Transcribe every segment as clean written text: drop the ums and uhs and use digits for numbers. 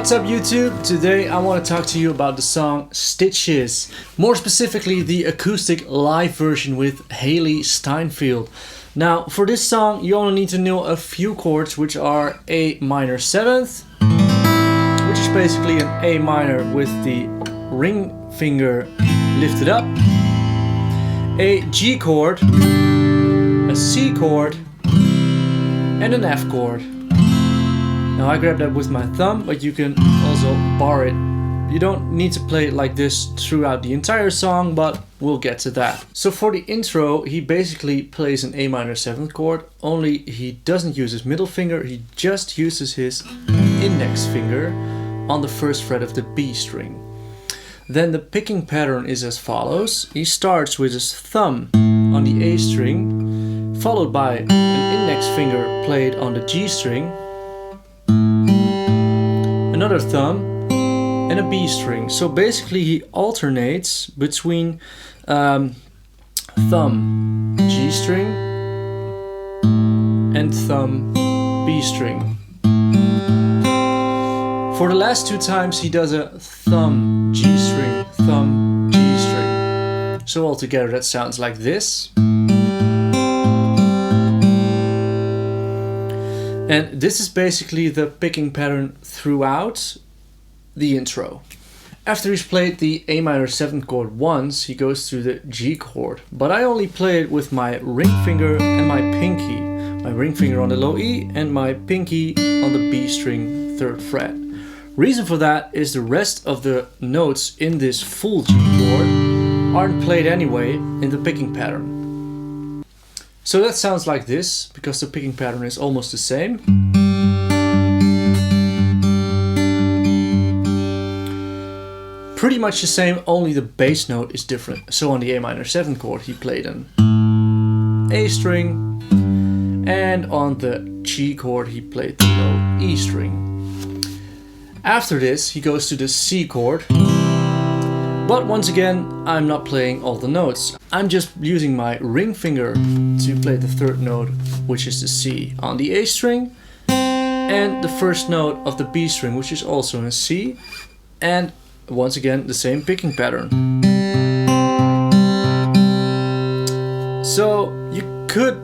What's up YouTube? Today I want to talk to you about the song Stitches. More specifically the acoustic live version with Hailee Steinfeld. Now for this song you only need to know a few chords, which are A minor 7th, which is basically an A minor with the ring finger lifted up, a G chord, a C chord, and an F chord. Now I grabbed that with my thumb, but you can also bar it. You don't need to play it like this throughout the entire song, but we'll get to that. So for the intro, he basically plays an A minor 7th chord, only he doesn't use his middle finger, he just uses his index finger on the first fret of the B string. Then the picking pattern is as follows. He starts with his thumb on the A string, followed by an index finger played on the G string, another thumb, and a B string. So basically he alternates between thumb G string and thumb B string. For the last two times he does a thumb G string, thumb G string. So altogether that sounds like this. And this is basically the picking pattern throughout the intro. After he's played the A minor 7th chord once, he goes to the G chord. But I only play it with my ring finger and my pinky. My ring finger on the low E and my pinky on the B string 3rd fret. Reason for that is the rest of the notes in this full G chord aren't played anyway in the picking pattern. So that sounds like this, because the picking pattern is almost the same. Pretty much the same, only the bass note is different. So on the A minor 7th chord he played an A string, and on the G chord he played the low E string. After this he goes to the C chord, but once again I'm not playing all the notes. I'm just using my ring finger to play the 3rd note, which is the C on the A string, and the first note of the B string, which is also a C, and once again the same picking pattern. So you could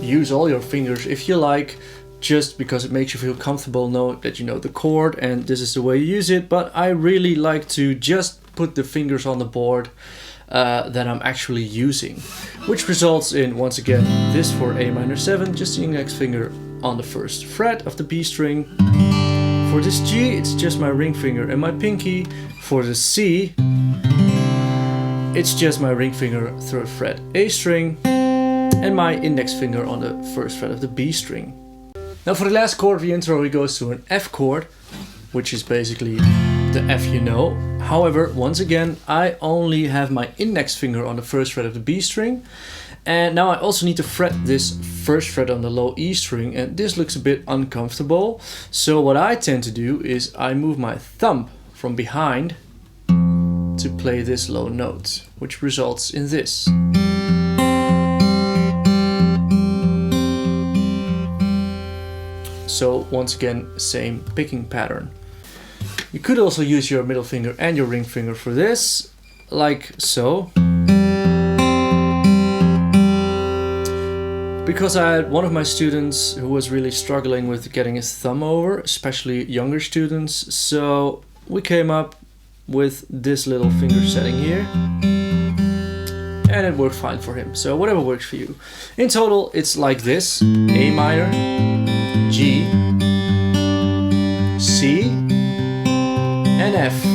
use all your fingers if you like, just because it makes you feel comfortable, know that you know the chord and this is the way you use it, but I really like to just put the fingers on the board that I'm actually using, which results in, once again, this for A minor 7, just the index finger on the 1st fret of the B string. For this G, it's just my ring finger and my pinky. For the C, it's just my ring finger 3rd fret A string and my index finger on the 1st fret of the B string. Now for the last chord of the intro he goes to an F chord, which is basically the F you know. However, once again, I only have my index finger on the 1st fret of the B string. And now I also need to fret this 1st fret on the low E string, and this looks a bit uncomfortable. So what I tend to do is I move my thumb from behind to play this low note, which results in this. So once again, same picking pattern. You could also use your middle finger and your ring finger for this, like so. Because I had one of my students who was really struggling with getting his thumb over, especially younger students, so we came up with this little finger setting here. And it worked fine for him, so whatever works for you. In total, it's like this: A minor, G, C, and F.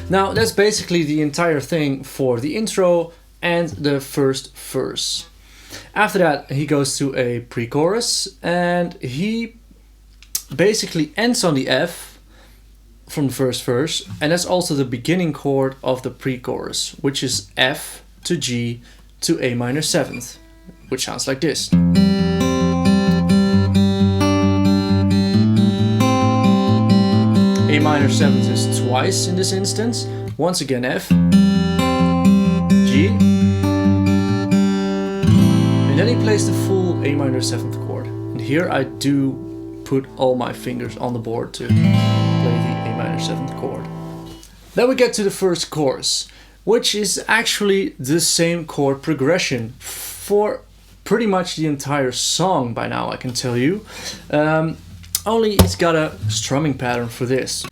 Now that's basically the entire thing for the intro and the first verse. After that he goes to a pre-chorus and he basically ends on the F from the first verse, and that's also the beginning chord of the pre-chorus, which is F to G to A minor 7th, which sounds like this. A minor 7th is twice in this instance. Once again F, G, and then he plays the full A minor 7th chord. And here I do put all my fingers on the board to play the A minor 7th chord. Then we get to the first chorus, which is actually the same chord progression for pretty much the entire song by now, I can tell you. Only it's got a strumming pattern for this.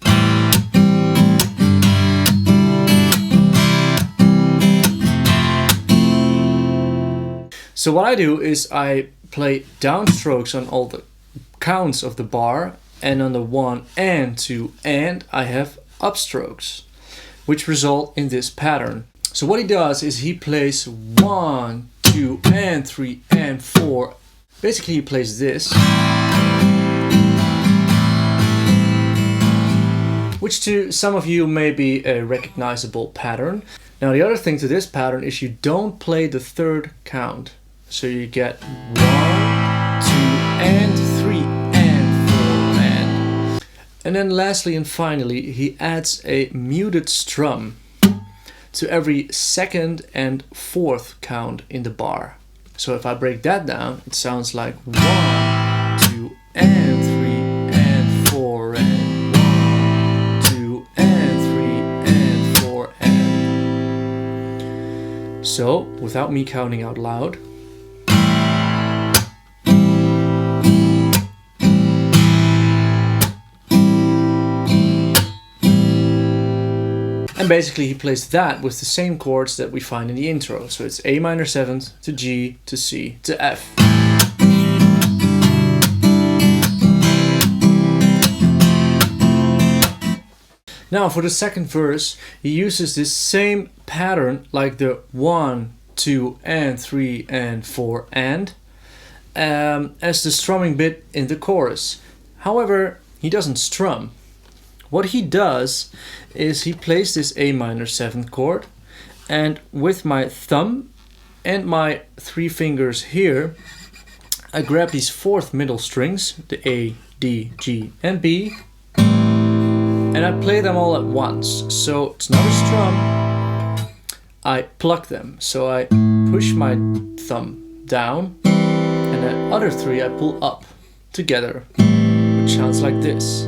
So what I do is I play downstrokes on all the counts of the bar, and on the 1 and 2 and I have upstrokes, which result in this pattern. So what he does is he plays 1, 2 and 3 and 4. Basically he plays this, which to some of you may be a recognizable pattern. Now the other thing to this pattern is you don't play the 3rd count. So you get 1, 2 and 3 and 4 and then lastly and finally he adds a muted strum to every 2nd and 4th count in the bar. So if I break that down, it sounds like 1, 2 and 3 and 4 and 1, 2 and 3 and 4 and. So without me counting out loud. And basically he plays that with the same chords that we find in the intro. So it's A minor 7th to G to C to F. Now for the second verse, he uses this same pattern like the 1, 2 and 3 and 4 and as the strumming bit in the chorus. However, he doesn't strum. What he does is he plays this A minor 7th chord, and with my thumb and my 3 fingers here, I grab these 4th middle strings, the A, D, G and B, and I play them all at once. So it's not a strum, I pluck them. So I push my thumb down and the other 3 I pull up together, which sounds like this.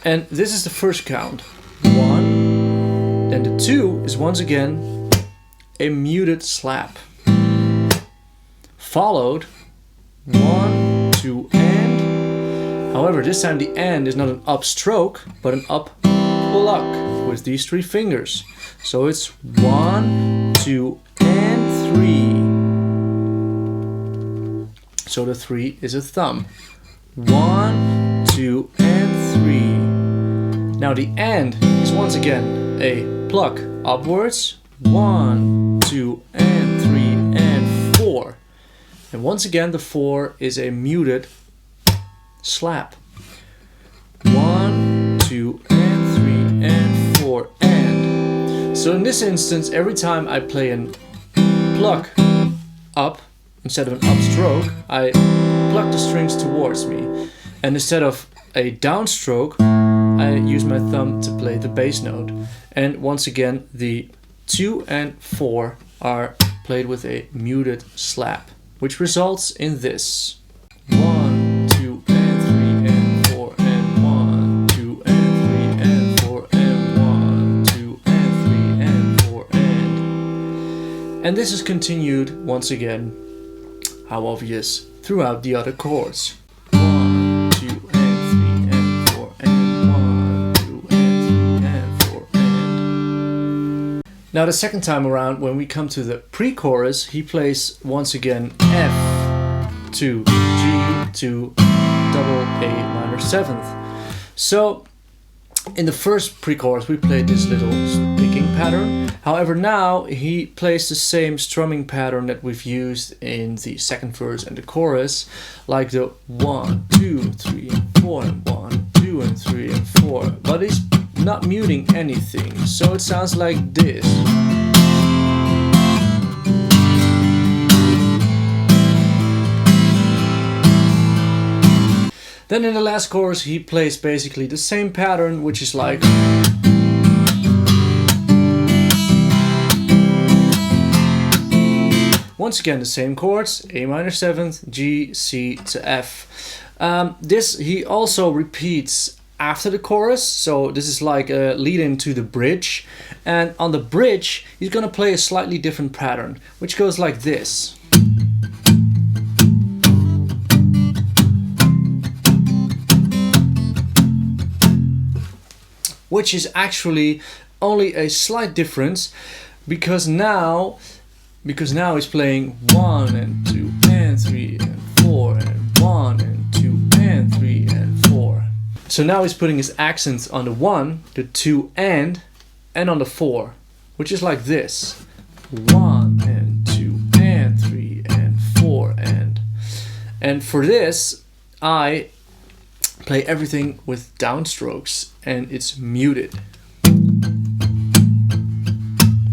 And this is the first count, 1, then the 2 is once again a muted slap, followed 1, 2 and. However, this time the and is not an up stroke, but an up pluck with these 3 fingers. So it's 1, 2 and 3. So the 3 is a thumb. 1, 2 and 3. Now the and is once again a pluck upwards, 1, 2 and 3 and 4. And once again the 4 is a muted slap. 1, 2 and 3 and 4 and. So in this instance, every time I play a pluck up instead of an up stroke, I pluck the strings towards me. And instead of a downstroke, I use my thumb to play the bass note. And once again, the 2 and 4 are played with a muted slap, which results in this. 1, 2 and 3 and 4 and 1, 2 and 3 and 4 and 1, 2 and 3 and 4 and. And this is continued once again, how obvious, throughout the other chords. 1, 2 and 3 and 4 and 1, 2 and 3 and 4 and. Now the second time around, when we come to the pre-chorus, he plays once again F to G to double A minor 7th. So in the first pre-chorus we played this little picking pattern. However, now he plays the same strumming pattern that we've used in the second verse and the chorus, like the 1, 2, 3 and 4 and 1, 2 and 3 and 4. But he's not muting anything, so it sounds like this. Then in the last chorus he plays basically the same pattern, which is like. Once again the same chords, A minor 7th, G, C to F. This he also repeats after the chorus, so this is like a lead into the bridge, and on the bridge he's gonna play a slightly different pattern, which goes like this. Which is actually only a slight difference, because now he's playing 1 and 2 and 3 and 4 and 1 and 2 and 3 and 4. So now he's putting his accents on the 1, the 2 and on the 4, which is like this. 1 and 2 and 3 and 4 and. And for this, I play everything with downstrokes and it's muted.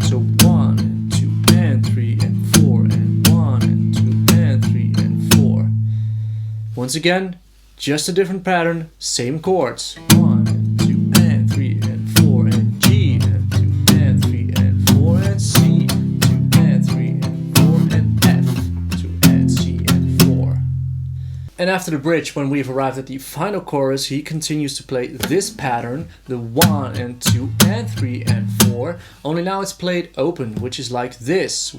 So 1 and 2 and 3 and 4 and 1 and 2 and 3 and 4. Once again, just a different pattern, same chords. 1 and 2 and 3 and 4 and G and 2 and 3 and 4 and C, 2 and 3 and 4 and F, 2 and C and 4. And after the bridge, when we've arrived at the final chorus, he continues to play this pattern, the 1 and 2 and 3 and 4, only now it's played open, which is like this.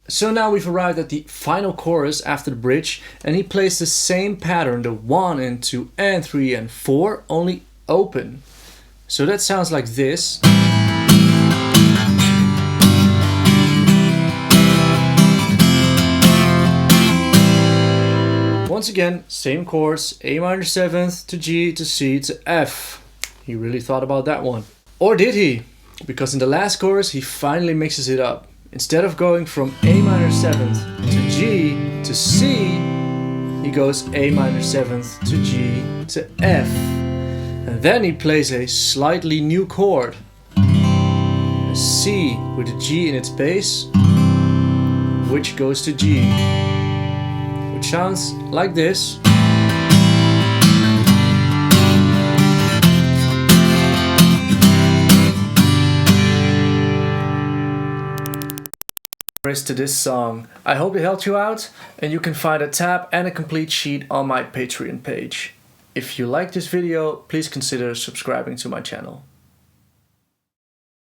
So now we've arrived at the final chorus after the bridge, and he plays the same pattern, the 1 and 2 and 3 and 4, only open. So that sounds like this. Once again, same chords, A minor 7th to G to C to F. He really thought about that one. Or did he? Because in the last chorus he finally mixes it up. Instead of going from A minor 7th to G to C, he goes A minor 7th to G to F. And then he plays a slightly new chord. A C with a G in its bass, which goes to G. Which sounds like this. To this song. I hope it helped you out, and you can find a tab and a complete sheet on my Patreon page. If you like this video, please consider subscribing to my channel.